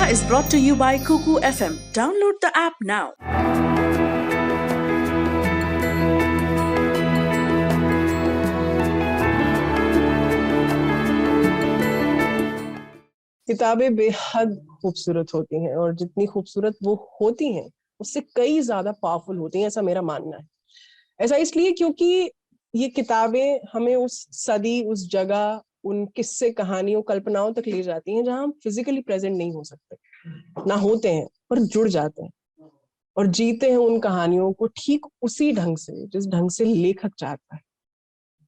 is brought to you by Kuku FM. Download the app now. किताबें बेहद खूबसूरत होती हैं और जितनी खूबसूरत वो होती हैं उससे कई ज्यादा पावरफुल होती हैं, ऐसा मेरा मानना है। ऐसा इसलिए क्योंकि ये किताबें हमें उस सदी, उस जगह, उन किस्से, कहानियों, कल्पनाओं तक ले जाती हैं जहां हम फिजिकली प्रेजेंट नहीं हो सकते, ना होते हैं, पर जुड़ जाते हैं और जीते हैं उन कहानियों को ठीक उसी ढंग से जिस ढंग से लेखक चाहता है।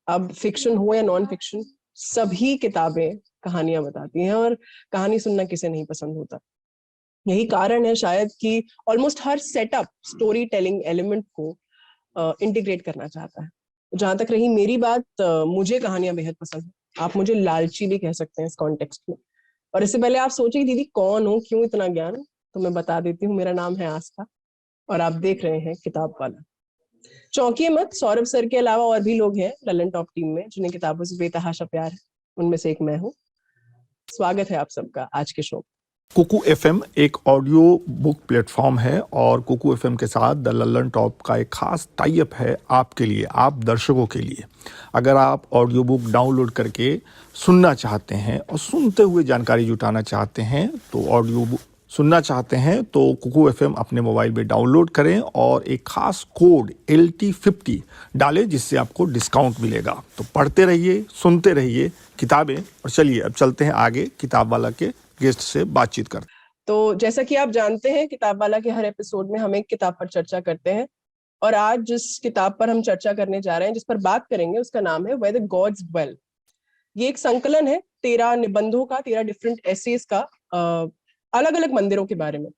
अब फिक्शन हो या नॉन फिक्शन, सभी किताबें कहानियां बताती हैं और कहानी सुनना किसे नहीं पसंद होता। यही कारण है शायद कि ऑलमोस्ट हर सेटअप स्टोरी टेलिंग एलिमेंट को इंटीग्रेट करना चाहता है। जहां तक रही मेरी बात, मुझे कहानियां बेहद पसंद है। आप मुझे लालची भी कह सकते हैं इस कॉन्टेक्स्ट में। और इससे पहले आप सोचिए दीदी कौन हो, क्यों इतना ज्ञान, तो मैं बता देती हूँ। मेरा नाम है आस्था और आप देख रहे हैं किताब वाला। चौंकिए मत, सौरभ सर के अलावा और भी लोग हैं ललन टॉप टीम में जिन्हें किताबों से बेतहाशा प्यार है। उनमें से एक मैं हूँ। स्वागत है आप सबका आज के शो। कुकू एफएम एक ऑडियो बुक प्लेटफॉर्म है और कुकू एफएम के साथ द ललन टॉप का एक खास टाई अप है आपके लिए, आप दर्शकों के लिए। अगर आप ऑडियो बुक डाउनलोड करके सुनना चाहते हैं और सुनते हुए जानकारी जुटाना चाहते हैं, तो ऑडियो बुक सुनना चाहते हैं तो कुकू एफएम अपने मोबाइल में डाउनलोड करें और एक खास कोड LT50 डालें जिससे आपको डिस्काउंट मिलेगा। तो पढ़ते रहिए, सुनते रहिए किताबें। और चलिए अब चलते हैं आगे किताब वाला के गेस्ट से बातचीत करते हैं। तो जैसा कि आप जानते हैं, किताब वाला के हर एपिसोड में हम एक किताब पर चर्चा करते हैं और आज जिस किताब पर हम चर्चा करने जा रहे हैं, जिस पर बात करेंगे, उसका नाम है वेयर द गॉड्स ड्वेल। ये एक संकलन है 13 निबंधों का, 13 डिफरेंट एसेज का, अलग अलग मंदिरों के बारे में।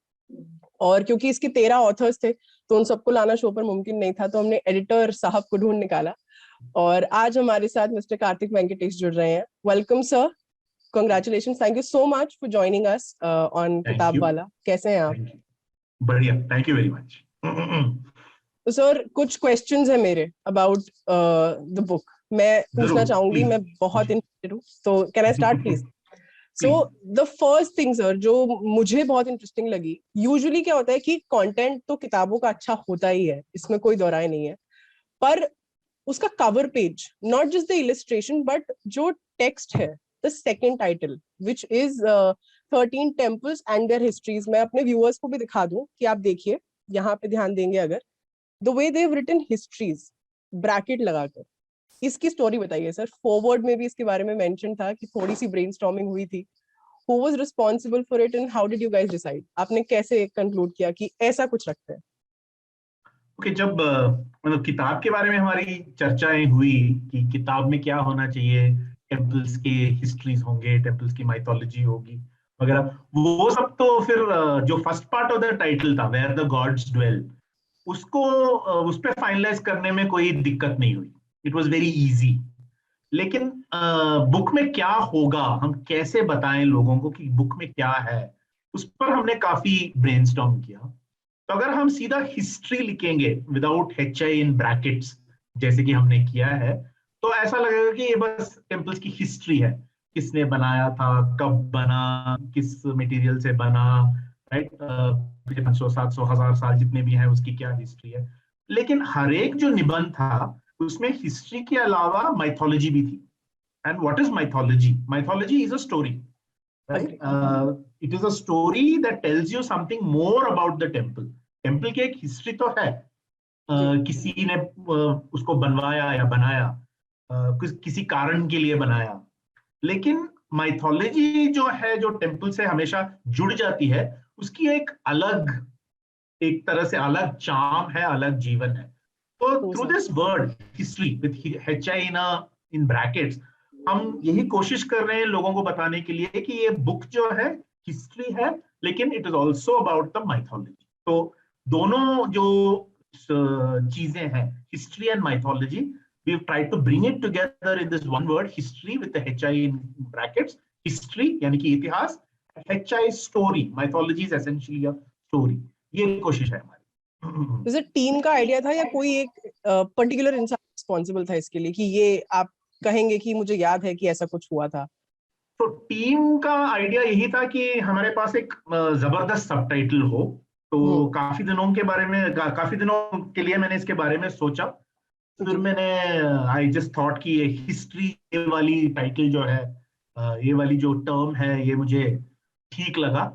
और क्योंकि इसके 13 ऑथर्स थे तो उन सबको लाना शो पर मुमकिन नहीं था, तो हमने एडिटर साहब को ढूंढ निकाला और आज हमारे साथ मिस्टर कार्तिक वेंकटेश जुड़ रहे हैं। Welcome sir, congratulation, thank you so much for joining us on किताब वाला। कैसे हैं आप? बढ़िया, थैंक यू वेरी मच। तो सर कुछ क्वेश्चंस है मेरे अबाउट द बुक, मैं पूछना चाहूंगी। मैं बहुत इंटरेस्टेड हूँ, तो can I start please? So the first thing sir जो मुझे बहुत इंटरेस्टिंग लगी, यूजुअली क्या होता है कि कंटेंट तो किताबों का अच्छा होता ही है, इसमें कोई दो राय नहीं है, पर उसका cover page, not just the illustration but जो टेक्स्ट है, the second title which is 13 temples and their histories. मैं अपने व्यूअर्स को भी दिखा दूं कि आप देखिए, यहाँ पे ध्यान देंगे अगर, the way they have written histories bracket लगाकर। इसकी स्टोरी बताइए सर। फॉरवर्ड में भी इसके बारे में मेंशन था कि थोड़ी सी ब्रेनस्टॉर्मिंग हुई थी। Who was responsible for it and how did you guys decide? आपने कैसे कंक्लूड किया कि ऐसा कुछ रखते हैं? ओके, जब मतलब किताब के बारे में हमारी चर्चाएं हुई कि किताब में क्या होना चाहिए, टेम्पल्स के हिस्ट्रीज होंगे, टेम्पल्स की माइथोलॉजी होगी वगैरह, वो सब तो फिर जो first part of the title था वेयर द गॉड्स ड्वेल, उसको उस पर फाइनलाइज करने में कोई दिक्कत नहीं हुई। It was very easy. लेकिन बुक में क्या होगा, हम कैसे बताएं लोगों को कि बुक में क्या है, उस पर हमने काफी ब्रेनस्टॉर्म किया। तो अगर हम सीधा हिस्ट्री लिखेंगे विदाउट HI इन ब्रैकेट्स जैसे कि हमने किया है, तो ऐसा लगेगा कि ये बस टेम्पल्स की हिस्ट्री है, किसने बनाया था, कब बना, किस मटेरियल से बना, राइट, 500, 700, 1000 साल जितने भी हैं उसकी क्या हिस्ट्री है। लेकिन हर एक जो निबंध था उसमें हिस्ट्री के अलावा माइथोलॉजी भी थी। And what is mythology? Mythology is a story, right? It is a story that tells you something more about the temple. Temple की एक हिस्ट्री तो है, किसी ने उसको बनवाया या बनाया, किसी कारण के लिए बनाया, लेकिन माइथोलॉजी जो है, जो टेम्पल से हमेशा जुड़ जाती है, उसकी एक अलग, एक तरह से अलग चार्म है, अलग जीवन है। तो through this word history with HI in brackets, हम यही कोशिश कर रहे हैं लोगों को बताने के लिए कि ये बुक जो है हिस्ट्री है, लेकिन it is also about the mythology. तो दोनों जो चीजें हैं, history and mythology, we have tried to bring it together in this one word, history with the HI in brackets. History यानी कि इतिहास, HI story, mythology is essentially a story. ये कोशिश है हमारी। जैसे टीम का आइडिया था या कोई एक पर्टिकुलर इंसान रिस्पॉन्सिबल था इसके लिए कि ये आप कहेंगे कि मुझे याद है कि ऐसा कुछ हुआ था? तो टीम का आइडिया यही था कि हमारे पास एक जबरदस्त सबटाइटल हो। तो काफी दिनों के लिए मैंने इसके बारे में सोचा। फिर मैंने आई जस्ट थॉट कि ये हिस्ट्री वाली टाइटल जो है, ये वाली जो टर्म है, ये मुझे ठीक लगा।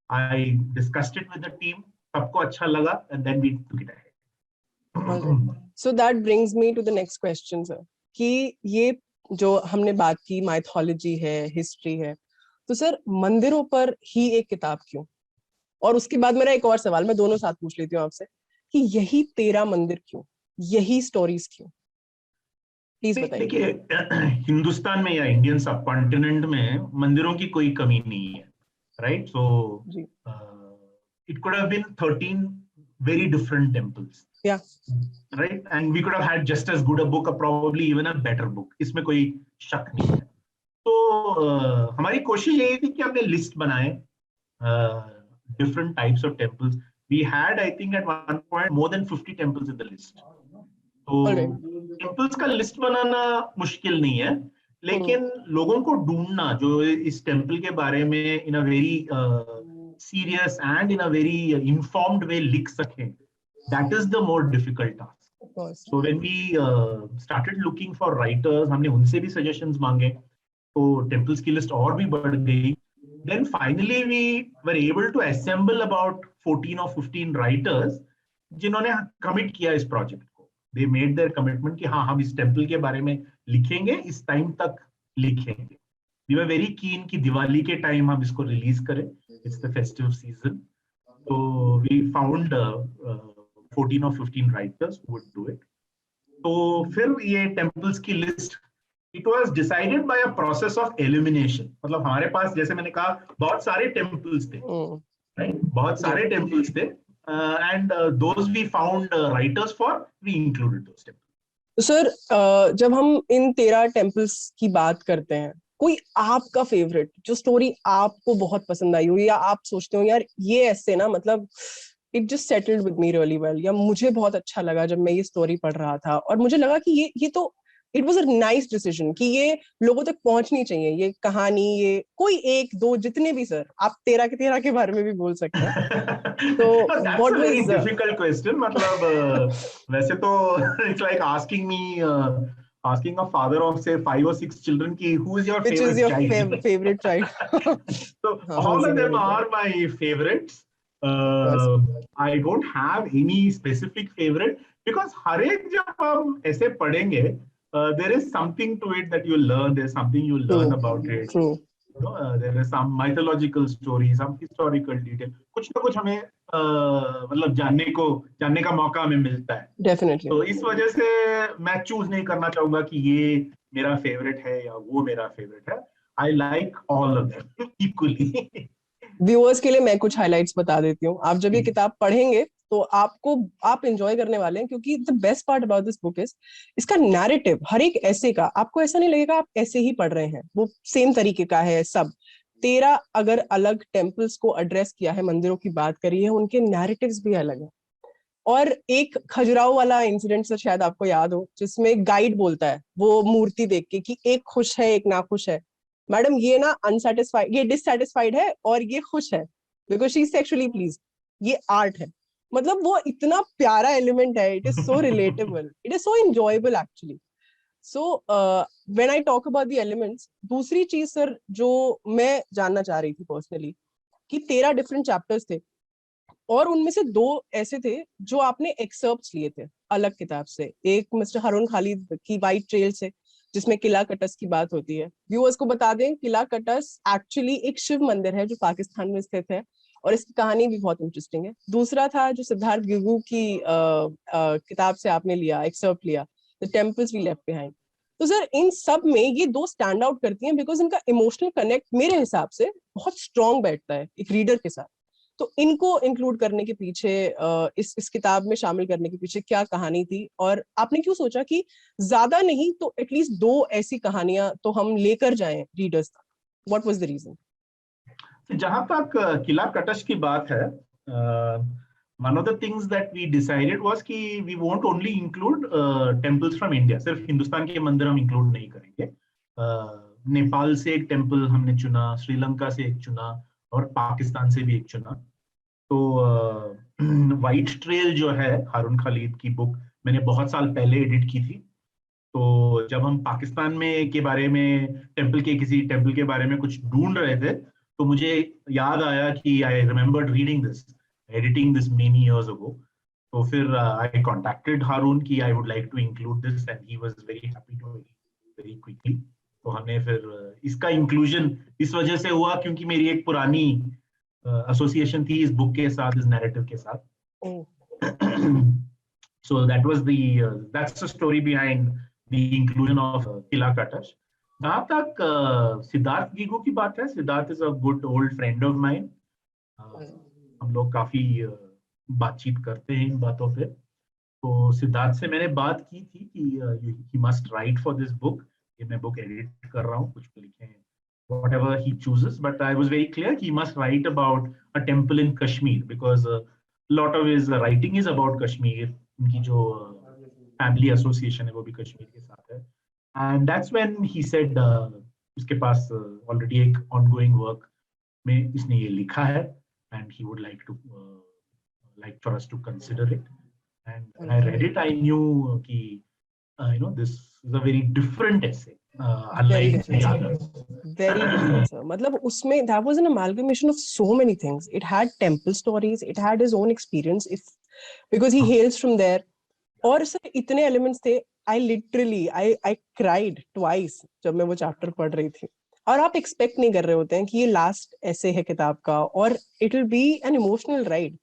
I discussed it with the team, सबको अच्छा लगा, and then we took it ahead. So that brings me to the next question, sir, कि ये जो हमने बात की माइथोलॉजी है, हिस्ट्री है, तो सर मंदिरों पर ही एक किताब क्यों? और उसके बाद मेरा एक और सवाल, मैं दोनों साथ पूछ लेती हूँ आपसे, कि यही 13 मंदिर क्यों, यही स्टोरीज क्यों? प्लीज बताइए। देखिए, हिंदुस्तान में या इंडियन सब कॉन्टिनेंट में मंदिरों की कोई कमी नहीं है, right? So it could have been 13 very different temples, right? And we could have had just as good a book, or probably even a better book. इसमें कोई शक नहीं है। तो हमारी कोशिश यही थी कि हमने लिस्ट बनाए different types of temples. We had, I think, at one point more than 50 temples in the list. तो temples का लिस्ट बनाना मुश्किल नहीं है, लेकिन लोगों को ढूंढना जो इस टेम्पल के बारे में in a very serious and in a very informed way लिख सकें, that is the more difficult task. So when we started looking for writers, हमने उनसे भी suggestions मांगे, तो temples की list और भी बढ़ गई. Then finally we were able to assemble about 14 or 15 writers जिन्होंने commit किया इस project को. They made their commitment कि हाँ, हम इस temple के बारे में लिखेंगे, इस time तक लिखेंगे. We were very keen कि दिवाली के टाइम हम इसको रिलीज करें. It's the festive season. So we found 14 or 15 writers who would do it. तो फिर ये temples की list, it was decided by a process of elimination. मतलब हमारे पास, जैसे मैंने कहा, बहुत सारे temples थे, right? बहुत सारे temples थे, and those we found writers for, we included those temples. Sir, जब हम इन 13 टेम्पल्स की बात करते हैं, कोई आपका फेवरेट जो स्टोरी आपको बहुत पसंद आई हो, या आप सोचते हो यार ये ऐसे ना, मतलब it just settled with me really well, या मुझे बहुत अच्छा लगा जब मैं ये स्टोरी पढ़ रहा था और मुझे लगा कि ये तो it was a nice decision कि ये लोगों तक पहुंचनी चाहिए ये कहानी, ये कोई एक दो जितने भी, सर आप 13 के 13 के बारे में भी बोल सकते हैं। तो व्हाट वाज डिफिकल्ट क्वेश्चन, मतलब वैसे तो it's like asking me asking a father of say 5 or 6 children ki who is your which favorite is your child? favorite child? So all of them are my favorites. I don't have any specific favorite because हर एक जब हम ऐसे पढ़ेंगे, there is something to it that you learn. There's something you learn about it. True. There is some mythological story, some historical detail. कुछ ना कुछ हमें मतलब जानने का मौका हमें मिलता है. Definitely. तो इस वजह से मैं चूज नहीं करना चाहूंगा कि ये मेरा फेवरेट है या वो मेरा फेवरेट है. I like all of them equally. Viewers के लिए मैं कुछ हाइलाइट्स बता देती हूँ. आप जब ये किताब पढ़ेंगे तो आप एंजॉय करने वाले हैं, क्योंकि the best part about this book is इसका नैरेटिव. हर एक ऐसे का आपको ऐसा नहीं लगेगा आप ऐसे ही पढ़ रहे हैं, वो सेम तरीके का है सब. 13 अगर अलग टेम्पल्स को एड्रेस किया है, मंदिरों की बात करी है, उनके नैरेटिव्स भी अलग है. और एक खजुराहो वाला इंसिडेंट से शायद आपको याद हो, जिसमें गाइड बोलता है वो मूर्ति देख के कि एक खुश है एक नाखुश है. मैडम ये ना अनसेटिस्फाइड, ये डिससेटिस्फाइड है और ये खुश है because she is sexually please. ये आर्ट है. मतलब वो इतना प्यारा एलिमेंट है. It is so relatable, it is so enjoyable actually. So when I talk about the elements, दूसरी चीज सर जो मैं जानना चाह रही थी पर्सनली, कि 13 डिफरेंट चैप्टर्स थे और उनमें से 2 ऐसे थे जो आपने एक्सर्प्ट्स लिए थे अलग किताब से. एक मिस्टर हारून खालिद की वाइट ट्रेल से, जिसमें किला कटस की बात होती है. व्यूअर्स को बता दें, किला कटस एक्चुअली एक शिव मंदिर है जो पाकिस्तान में स्थित है और इसकी कहानी भी बहुत इंटरेस्टिंग है. दूसरा था जो सिद्धार्थ गिगू की किताब से आपने लिया, एक्सर्प्ट लिया, the temples we left behind. तो सर इन सब में ये 2 स्टैंड आउट करती हैं बिकॉज इनका इमोशनल कनेक्ट मेरे हिसाब से बहुत स्ट्रॉन्ग बैठता है एक रीडर के साथ. तो इनको इंक्लूड करने के पीछे, इस किताब में शामिल करने के पीछे क्या कहानी थी, और आपने क्यों सोचा कि ज्यादा नहीं तो एटलीस्ट 2 ऐसी कहानियां तो हम लेकर जाएं रीडर्स तक? What was the reason? जहां तक किला कटश की बात है, one of the things that we decided was कि we won't only include temples from India. सिर्फ हिंदुस्तान के मंदिर हम इंक्लूड नहीं करेंगे. नेपाल से एक टेम्पल हमने चुना, श्रीलंका से एक चुना और पाकिस्तान से भी एक चुना। तो वाइट ट्रेल जो है हारून खालिद की बुक मैंने बहुत साल पहले एडिट की थी। तो जब हम पाकिस्तान में के बारे में किसी टेम्पल के बारे में कुछ ढूंढ रहे थे, तो मुझे याद आया कि I remembered reading this, editing this many years ago. तो फिर आई कॉन्टैक्टेड हारून कि I would like to include this and he was very happy to very quickly. तो हमने फिर इसका इंक्लूजन इस वजह से हुआ क्योंकि मेरी एक पुरानी एसोसिएशन थी इस बुक के साथ, इस नैरेटिव के साथ। So that's the story behind the inclusion of किला कटश। जहाँ तक सिद्धार्थ गिगू की बात है, Siddharth is a good old friend of mine. हम लोग काफी बातचीत करते हैं इन बातों पे। तो सिद्धार्थ से मैंने बात की थी कि he must write for this book. ये मैं बुक एडिट कर रहा हूँ, कुछ लिखे हैं whatever he chooses, but I was very clear he must write about a temple in Kashmir because lot of his writing is about Kashmir। उनकी जो फैमिली एसोसिएशन है वो भी कश्मीर के साथ है। And that's when he said उसके पास ऑलरेडी एक ऑनगोइंग वर्क में इसने ये लिखा है and he would like for us to consider it. And I read it, I knew कि this is a very different essay, very different sir। मतलब उसमें that was an amalgamation of so many things। it had temple stories, it had his own experience because he hails from there। और sir इतने elements थे, I literally I cried twice जब मैं वो chapter पढ़ रही थी। और आप एक्सपेक्ट नहीं कर रहे होते हैं कि ये लास्ट ऐसे है किताब का और it will be an emotional ride।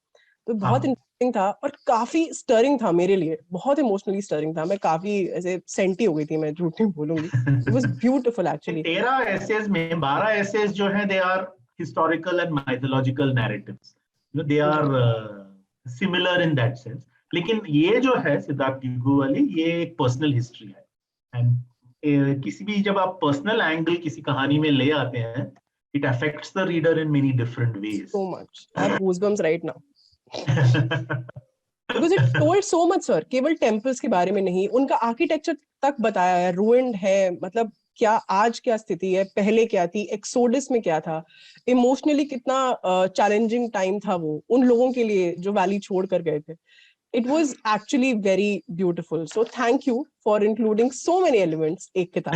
तो बहुत इंटरेस्टिंग था और काफी स्टरिंग था मेरे लिए, बहुत इमोशनली स्टरिंग था। मैं काफी ऐसे सेंटी हो गई थी, मैं झूठ नहीं बोलूंगी। It was beautiful actually. 13 essays में 12 एसेज जो हैं they are historical and mythological narratives, they are similar in that sense. लेकिन ये जो है सिद्धार्थ गिगू वाली, ये एक पर्सनल हिस्ट्री है। एंड किसी भी जब आप पर्सनल एंगल किसी कहानी में ले आते हैं, it affects the reader in many different ways. So much, I have goosebumps right now because it told so much sir। केवल टेम्पल्स के बारे में नहीं, उनका आर्किटेक्चर तक बताया है, ruined है, मतलब क्या आज क्या स्थिति है, पहले क्या थी, एक्सोडस में क्या था, इमोशनली कितना चैलेंजिंग टाइम था वो उन लोगों के लिए जो वैली छोड़ कर गए थे। It was actually very beautiful, so thank you for including so many elements एक किताब।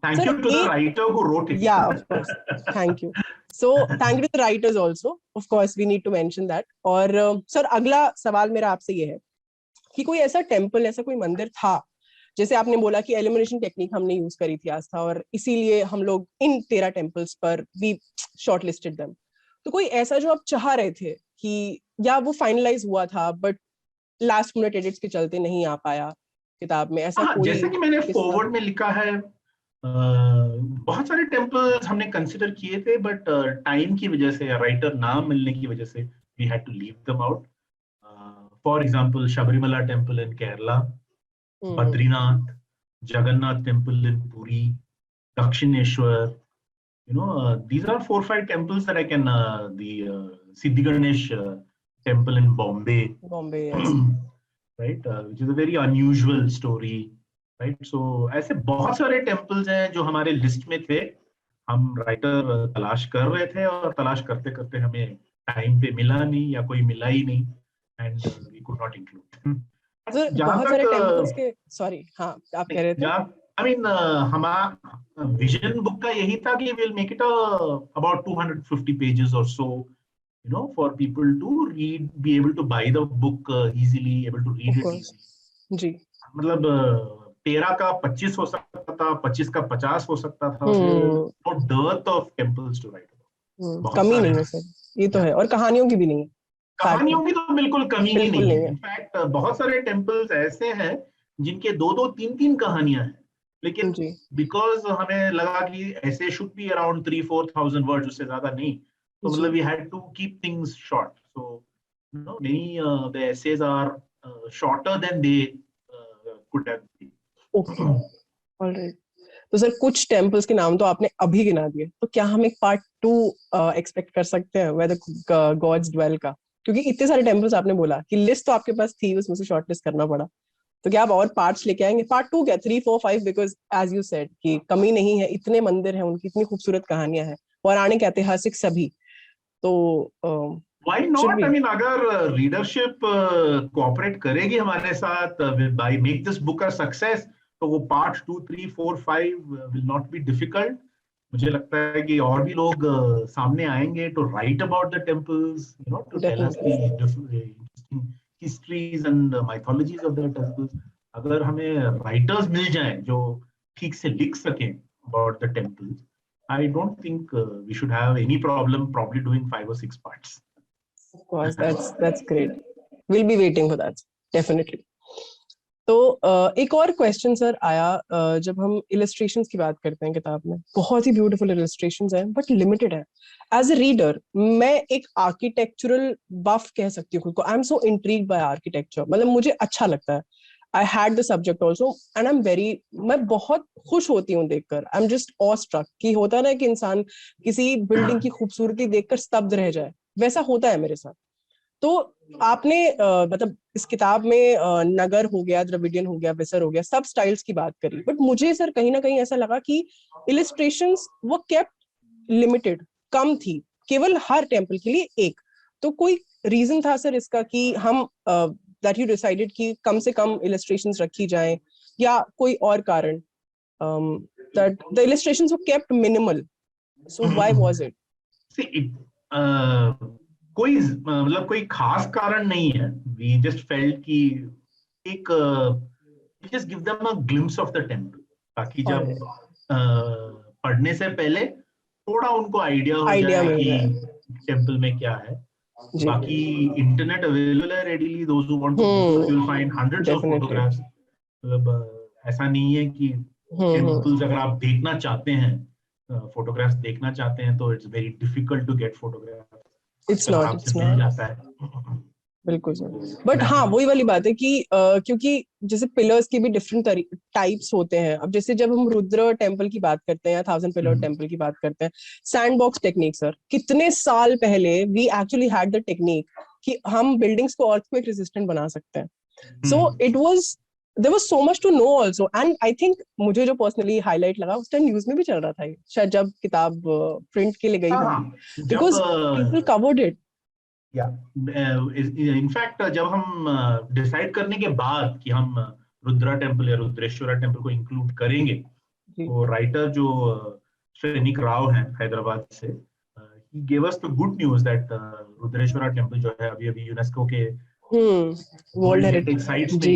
Thank you to the writer who wrote it। Yeah, of course, thank you। So thank you to the writers also, of course we need to mention that। और sir अगला सवाल मेरा आपसे ये है कि कोई ऐसा टेम्पल, ऐसा कोई मंदिर था, जैसे आपने बोला कि एलिमिनेशन टेक्निक हमने यूज करी थी आस्था और इसीलिए हम लोग इन 13 टेम्पल्स पर वी शॉर्टलिस्टेड देम। तो कोई ऐसा जो आप चाह रहे थे कि या वो फाइनलाइज हुआ था बट लास्ट मिनट एडिट्स के चलते नहीं आ पाया किताब में, ऐसा कोई? जैसे कि मैंने फॉरवर्ड में लिखा है, बहुत सारे टेम्पल्स हमने कंसिडर किए थे बट टाइम की वजह से या राइटर ना मिलने की वजह से we had to leave them out. For example Sabarimala temple in Kerala, Badrinath, Jagannath temple in Puri, Dakshineswar, these are 4-5 temples that I can the Siddhi Ganesh temple in Bombay, yes। right, which is a very unusual story, right? So ऐसे बहुत सारे temples हैं जो हमारे list में थे, हम writer तलाश कर रहे थे और तलाश करते करते हमें टाइम पे मिला नहीं या कोई मिला ही नहीं, and we could not include। बहुत सारे temples के, sorry, हाँ आप कह रहे थे? I mean, हमारा विजन बुक का यही था कि we'll make it about 250 pages or so, for people to read, be able to buy the book easily, able to read it easily। जी, मतलब 13 का 25 हो सकता था, 25 का 50 हो सकता था। No dearth of temples to write about। कमी नहीं है सर, ये तो है, और कहानियों की भी नहीं है। कहानियों की तो बिल्कुल कमी ही नहीं है। इनफैक्ट बहुत सारे टेम्पल्स ऐसे हैं जिनके 2-2, 3-3 कहानियां हैं, लेकिन बिकॉज हमें लगा कि ऐसे शुड बी अराउंड 3-4,000 वर्ड्स, उससे ज्यादा नहीं, तो मतलब we had to keep things short. So many the essays are shorter than they could have been. Okay, alright. तो सर कुछ टेम्पल्स के नाम तो आपने अभी गिना दिए, तो क्या हम एक पार्ट 2 एक्सपेक्ट कर सकते हैं वेयर द गॉड्स ड्वेल का? क्योंकि इतने सारे टेम्पल्स आपने बोला कि लिस्ट तो आपके पास थी, उसमें से शॉर्टलिस्ट करना पड़ा। तो क्या आप और पार्ट्स लेके आएंगे? पार्ट 2 क्या, 3, 4, 5? बिकॉज एज यू सेड कि कमी नहीं है, इतने मंदिर हैं, उनकी इतनी खूबसूरत कहानियां हैं, पौराणिक, ऐतिहासिक सभी। तो Why should not? we? I mean, अगर रीडरशिप कोऑपरेट करेगी हमारे साथ, by make this book a success, तो वो part 2, 3, 4, 5 will not be difficult. मुझे लगता है कि और भी लोग सामने आएंगे to write about the temples, you know, to tell us the Definitely. interesting histories and mythologies of the temples. अगर हमें राइटर्स मिल जाएं जो ठीक से लिख सकें about the temples, I don't think we should have any problem probably doing 5 or 6 parts. Of course, that's great. We'll be waiting for that, definitely. तो एक और क्वेश्चन सर आया, जब हम इलस्ट्रेशंस की बात करते हैं किताब में, बहुत ही ब्यूटीफुल इलस्ट्रेशंस हैं बट लिमिटेड है। एज ए रीडर, मैं एक आर्किटेक्चरल बफ कह सकती हूँ खुद को। I am so intrigued by architecture, मतलब मुझे अच्छा लगता है। I had the subject also and I am very, मैं बहुत खुश होती हूँ देखकर। I am just awestruck कि होता है ना कि इंसान किसी बिल्डिंग की खूबसूरती देखकर स्तब्ध रह जाए, वैसा होता है मेरे साथ। तो आपने मतलब इस किताब में नगर हो गया, द्रविडियन हो गया, वेसर हो गया, सब स्टाइल्स की बात करी, बट मुझे सर कहीं ना कहीं ऐसा लगा कि इलिस्ट्रेशंस वो केप्ट लिमिटेड, कम थी, केवल हर टेम्पल के लिए एक। तो कोई रीजन था सर इसका कि हम दैट यू डिसाइडेड कि कम से कम इलिस्ट्रेशंस रखी जाएं, या कोई और कारण that the illustrations were kept minimal? So why was it? कोई मतलब कोई खास कारण नहीं है। वी जस्ट फेल्ट कि एक just give them a glimpse of the temple, ताकि जब पढ़ने से पहले थोड़ा उनको आइडिया हो जाए कि टेम्पल में क्या है। बाकी इंटरनेट अवेलेबल है readily, those who want to you will find hundreds of photographs. मतलब ऐसा नहीं है कि टेम्पल्स अगर आप देखना चाहते हैं, फोटोग्राफ्स देखना चाहते हैं, तो it's very difficult to get photographs. It's not बिल्कुल सर। बट हाँ, वही वाली बात है कि क्योंकि जैसे पिलर्स के भी डिफरेंट टाइप्स होते हैं। अब जैसे जब हम रुद्र टेम्पल की बात करते हैं या 1000 पिलर टेम्पल की बात करते हैं, सैंडबॉक्स टेक्निक सर, कितने साल पहले we actually had the technique कि हम बिल्डिंग्स को अर्थक्वेक रेजिस्टेंट बना सकते हैं। So it was, there was so much to know also, and I think मुझे जो पर्सनली हाईलाइट लगा, उस टाइम न्यूज में भी चल रहा था शायद जब किताब प्रिंट के लिए गई होगी, बिकॉज पीपल कवर्ड इट। या इनफैक्ट जब हम डिसाइड करने के बाद कि हम रुद्रा टेम्पल या रुद्रेश्वरा टेम्पल को इंक्लूड करेंगे, तो राइटर जो श्रेनिक राव हैं हैदराबाद से, he gave us the good news that Rudreshwara temple जो है अभी यूनेस्को के वर्ल्ड हेरिटेज साइट्स में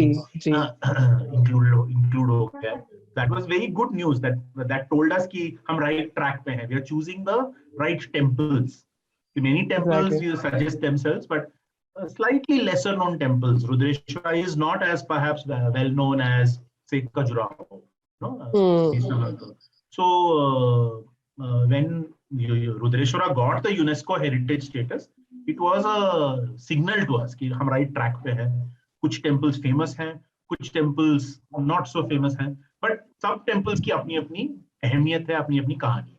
इंक्लूड हो गया। That was very good news, that told us कि हम right track पे हैं, we are choosing the right temples. Many temples you suggest themselves, but slightly lesser known temples. Rudreshwara is not as perhaps well known as say Khajuraho, no? So when Rudreshwara got the UNESCO heritage status, it was a signal to us कि हम right track पे हैं। कुछ temples famous हैं, कुछ temples not so famous हैं, but सब temples की अपनी अपनी अहमियत है, अपनी अपनी कहानी।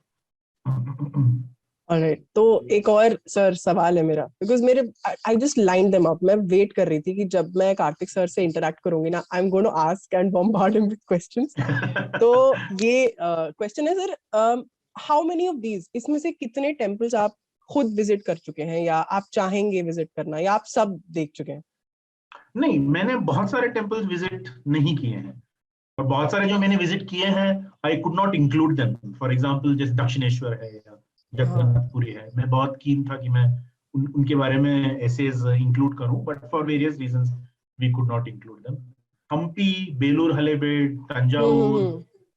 Alright, तो एक और सर सवाल है मेरा, बिकॉज मेरे I just line them up. मैं वेट कर रही थी कि जब मैं कार्तिक सर से इंटरेक्ट करूंगी ना, I am going to ask and bombard him with questions. तो ये क्वेश्चन है sir, how many of these, इसमें से कितने टेम्पल्स आप खुद विजिट कर चुके हैं, या आप चाहेंगे विजिट करना, या आप सब देख चुके हैं? नहीं, मैंने बहुत सारे टेम्पल्स विजिट नहीं किए हैं, और बहुत सारे जो मैंने विजिट किए हैं I could not include them. For example जैसे दक्षिणेश्वर है या जगन्नाथपुरी है, मैं बहुत कीन था कि मैं उनके बारे में एसेज इंक्लूड करूं, but for various reasons we could not include them. Hampi, Belur Halebid, Thanjavur,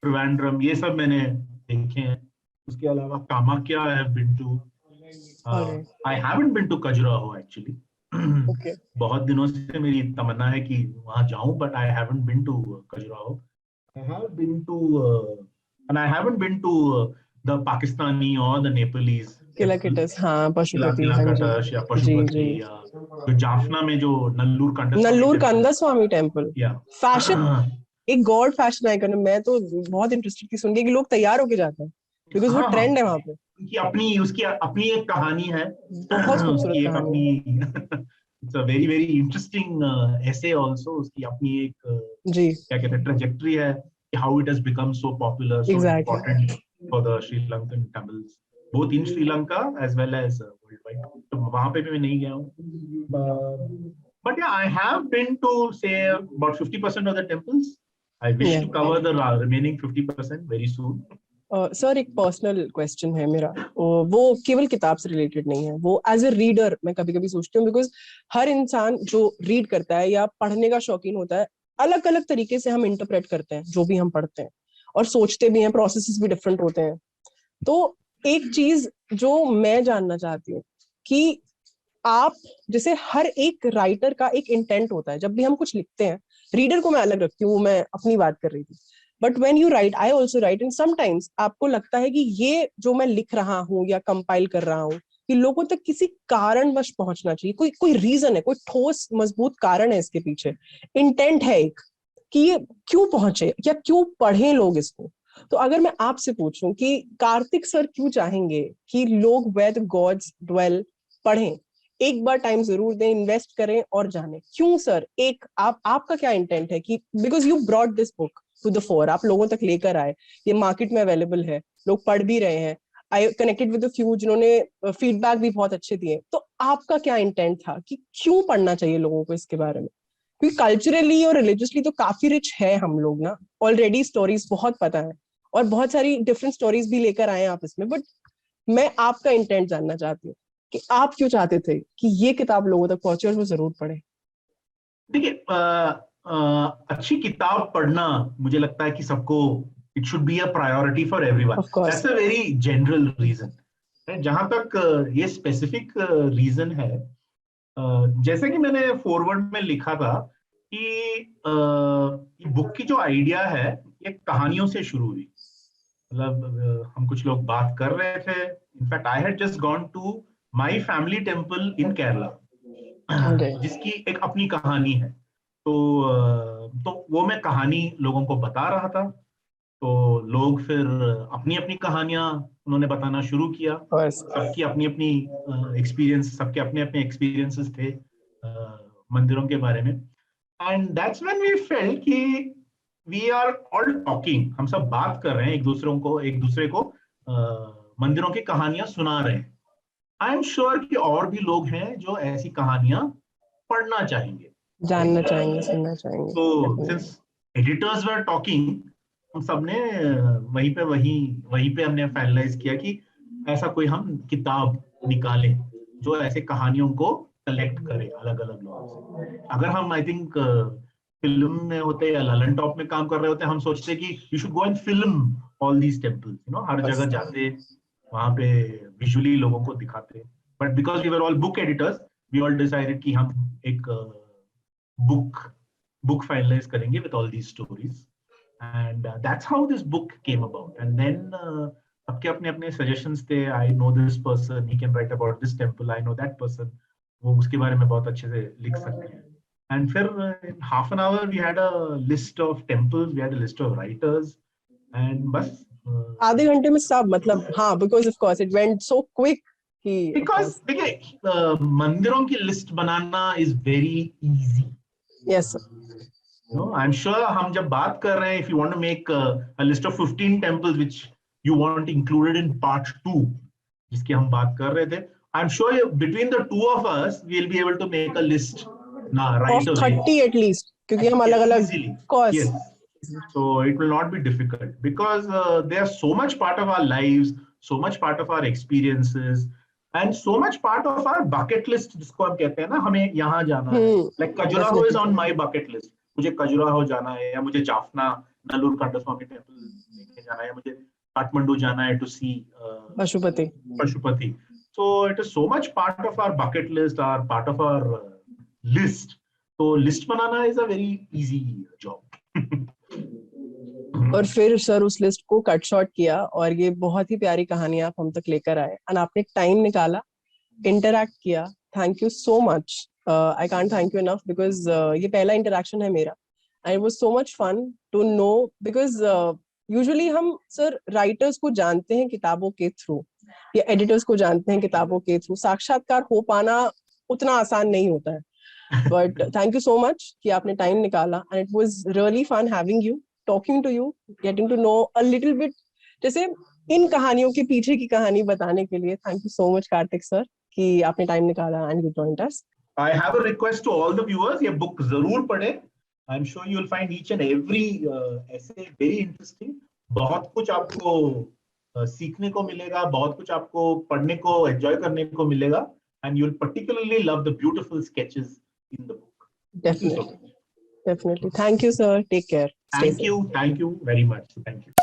Trivandrum, ये सब मैंने देखे हैं। उसके अलावा Kamakhya I have been to, I haven't been to Khajuraho actually. बहुत दिनों से मेरी तमन्ना है कि वहां जाऊं, but I haven't been to Khajuraho. I have been to and I haven't been to the Pakistani or the Nepalese किलाकटस, हाँ, पशुपति, किलाकटस या पशुपति, या जो जाफना में जो नल्लूर कंदस्वामी टेम्पल, फैशन, एक गॉड फैशन आइकन। मैं तो बहुत इंटरेस्टेड की सुन के कि लोग तैयार होके जाते हैं, बिकॉज़ वो ट्रेंड है वहां पे। उसकी अपनी एक कहानी है, बहुत खूबसूरत कहानी। It's a very very interesting essay also. उसकी अपनी एक जी क्या कहते हैं ट्रेजेक्टरी है कि how it has become so popular, so exactly important for the Sri Lankan Tamils, both in Sri Lanka as well as worldwide. तो वहां पे भी मैं नहीं गया हूँ. But yeah, I have been to say about 50% of the temples. I wish to cover the remaining 50% very soon. Sir एक personal question है मेरा, वो केवल किताब से रिलेटेड नहीं है, वो एज ए रीडर मैं कभी कभी सोचती हूँ, बिकॉज हर इंसान जो रीड करता है या पढ़ने का शौकीन होता है, अलग अलग तरीके से हम इंटरप्रेट करते हैं जो भी हम पढ़ते हैं, और सोचते भी हैं, प्रोसेसेस भी डिफरेंट होते हैं. तो एक चीज जो मैं जानना चाहती हूँ कि आप, जैसे हर एक राइटर का एक इंटेंट होता है, जब भी हम कुछ लिखते हैं, रीडर को मैं अलग रखती हूँ, मैं अपनी बात कर रही थी, but when you right I also right, and sometimes आपको लगता है कि ये जो मैं लिख रहा हूँ या कंपाइल कर रहा हूँ, कि लोगों तक किसी कारणवश पहुंचना चाहिए, कोई कोई रीजन है, कोई ठोस मजबूत कारण है इसके पीछे, इंटेंट है एक, कि ये क्यों पहुंचे या क्यों पढ़े लोग इसको. तो अगर मैं आपसे पूछूं कि कार्तिक सर क्यों चाहेंगे कि लोग वेयर द गॉड्स ड्वेल पढ़ें, एक बार टाइम जरूर दें, इन्वेस्ट करें और जाने, क्यों सर? एक आपका क्या इंटेंट है कि because you brought this book to the fore, आप लोगों तक लेकर आए, ये मार्केट में अवेलेबल है, लोग पढ़ भी रहे हैं, आई कनेक्टेड विद फ्यू जिन्होंने फीडबैक भी बहुत अच्छे दिए. तो आपका क्या इंटेंट था कि क्यों पढ़ना चाहिए लोगों को इसके बारे में? क्योंकि कल्चरली और रिलीजियसली तो काफी रिच है हम लोग ना, ऑलरेडी स्टोरीज बहुत पता है, और बहुत सारी डिफरेंट स्टोरीज भी लेकर आए हैं आप इसमें, बट मैं आपका इंटेंट जानना चाहती हूँ कि आप क्यों चाहते थे कि ये किताब लोगों तक पहुंचे और वो जरूर पढ़े. देखिए, अच्छी किताब पढ़ना मुझे लगता है कि सबको, it should be a priority for everyone. Of course. That's a very general reason. जहां तक ये स्पेसिफिक रीजन है, जैसे कि मैंने फॉरवर्ड में लिखा था कि बुक की जो आइडिया है ये कहानियों से शुरू हुई. मतलब हम कुछ लोग बात कर रहे थे. In fact I had just gone to my family temple in Kerala, जिसकी एक अपनी कहानी है. तो वो मैं कहानी लोगों को बता रहा था. तो लोग फिर अपनी अपनी कहानियां उन्होंने बताना शुरू किया. सबकी अपनी अपनी एक्सपीरियंस, सबके अपने अपने एक्सपीरियंसेस थे मंदिरों के बारे में. And that's when we felt कि वी आर ऑल टॉकिंग, हम सब बात कर रहे हैं, एक दूसरे को मंदिरों की कहानियां सुना रहे हैं. आई एम श्योर कि और भी लोग हैं जो ऐसी कहानियां पढ़ना चाहेंगे, जानना चाहेंगे, सुनना चाहेंगे. तो सिंस एडिटर्स वर टॉकिंग, हम सबने वहीं पे हमने फाइनलाइज किया कि ऐसा कोई हम किताब निकालें जो ऐसे कहानियों को कलेक्ट करे अलग अलग लोगों से. अगर हम आई थिंक फिल्म में होते या ललन टॉप में काम कर रहे होते, हम सोचते कि you should go and film all these temples, हर जगह जाते, वहां पे विजुअली लोगों को दिखाते. But because we were all book editors, we all decided कि हम एक book finalize करेंगे with all these stories, and that's how this book came about. And then सबके अपने अपने suggestions थे. I know this person, he can write about this temple, I know that person, वो उसके बारे में बहुत अच्छे से लिख सकते हैं. And फिर in half an hour we had a list of temples, we had a list of writers, and बस आधे घंटे में सब, मतलब हाँ, because of course it went so quick कि because देखिए मंदिरों की list banana is very easy. yes sir. No, I'm sure हम जब बात कर रहे हैं, if you want to make a list of 15 temples which you want included in part 2, जिसकी हम बात कर रहे थे, I'm sure between the two of us we'll be able to make a list right of away. 30 at least, क्योंकि हम अलग अलग, easily. of course. Yes. So it will not be difficult because they are so much part of our lives, so much part of our experiences, and so much part of our bucket list, जिसको हम कहते हैं ना, हमें यहाँ जाना है. Like Khajuraho is on my bucket list. मुझे खजुराहो जाना है, या मुझे जाफना नल्लूर कंडस्वामी टेम्पल देखने जाना है, या मुझे काठमांडू जाना है to see Pashupati. So it is so much part of our bucket list, our part of our list. तो list banana is a very easy job. और फिर सर उस लिस्ट को कट शॉर्ट किया, और ये बहुत ही प्यारी कहानी आप हम तक लेकर आए, और आपने टाइम निकाला, इंटरैक्ट किया. Thank you so much. I can't thank you enough because ये पहला इंटरेक्शन है मेरा, and it was so much fun to know because usually हम सर राइटर्स को जानते हैं किताबों के थ्रू, या एडिटर्स को जानते हैं किताबों के थ्रू. साक्षात्कार हो पाना उतना आसान नहीं होता है. But thank you so much कि आपने time निकाला, and it was really fun having you, talking to you, getting to know a little bit, जैसे इन कहानियों के पीछे की कहानी बताने के लिए. Thank you so much Kartik sir कि आपने time निकाला and you joined us. I have a request to all the viewers, ये book जरूर पढ़े. I'm sure you will find each and every essay very interesting. बहुत कुछ आपको सीखने को मिलेगा, बहुत कुछ आपको पढ़ने को, एंजॉय करने को मिलेगा, and you'll particularly love the beautiful sketches in the book. Definitely. Definitely. Thank you, sir. Take care. Stay safe. Thank you very much. Thank you.